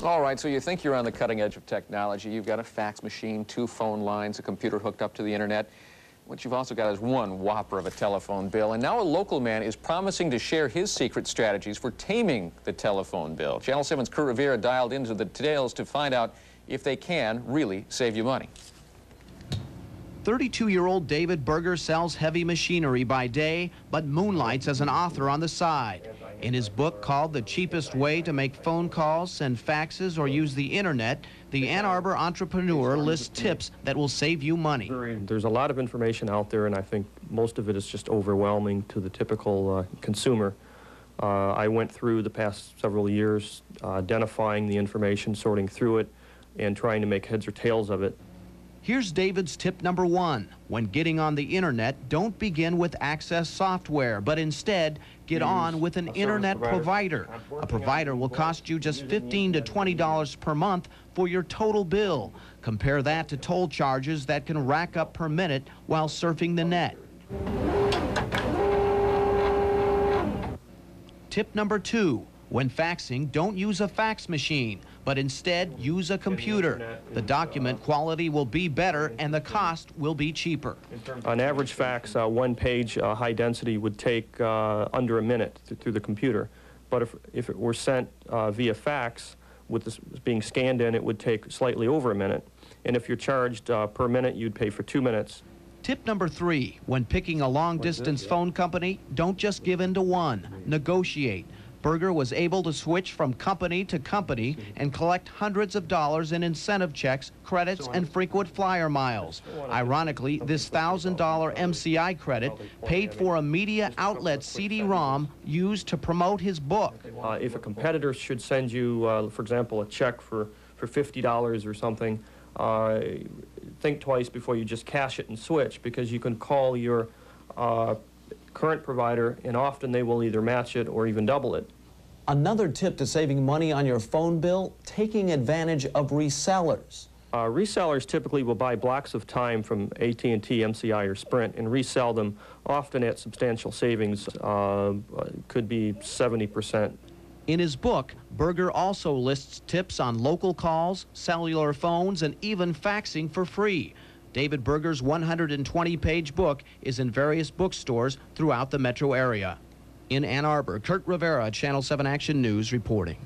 All right, so you think you're on the cutting edge of technology. You've got a fax machine, 2 phone lines, a computer hooked up to the internet. What you've also got is one whopper of a telephone bill. And now a local man is promising to share his secret strategies for taming the telephone bill. Channel 7's Kurt Rivera dialed into the details to find out if they can really save you money. 32-year-old David Berger sells heavy machinery by day, but moonlights as an author on the side. In his book called The Cheapest Way to Make Phone Calls, Send Faxes, or Use the Internet, the Ann Arbor entrepreneur lists tips that will save you money. There's a lot of information out there, and I think most of it is just overwhelming to the typical consumer. I went through the past several years identifying the information, sorting through it, and trying to make heads or tails of it. Here's David's tip number 1. When getting on the internet, don't begin with Access software, but instead get on with an internet provider. A provider will cost you just $15 to $20 per month for your total bill. Compare that to toll charges that can rack up per minute while surfing the net. Tip number 2. When faxing, don't use a fax machine, but instead use a computer. The document quality will be better and the cost will be cheaper. On average fax, one page high density would take under a minute through the computer. But if it were sent via fax, with this being scanned in, it would take slightly over a minute. And if you're charged per minute, you'd pay for 2 minutes. Tip number 3, when picking a long-distance phone company, don't just give in to one. Negotiate. Berger was able to switch from company to company and collect hundreds of dollars in incentive checks, credits, and frequent flyer miles. Ironically, this $1,000 MCI credit paid for a media outlet CD-ROM used to promote his book. If a competitor should send you, for example, a check for $50 or something, think twice before you just cash it and switch, because you can call your current provider, and often they will either match it or even double it. Another tip to saving money on your phone bill, taking advantage of resellers. Resellers typically will buy blocks of time from AT&T, MCI, or Sprint and resell them, often at substantial savings, could be 70%. In his book, Berger also lists tips on local calls, cellular phones, and even faxing for free. David Berger's 120-page book is in various bookstores throughout the metro area. In Ann Arbor, Kurt Rivera, Channel 7 Action News reporting.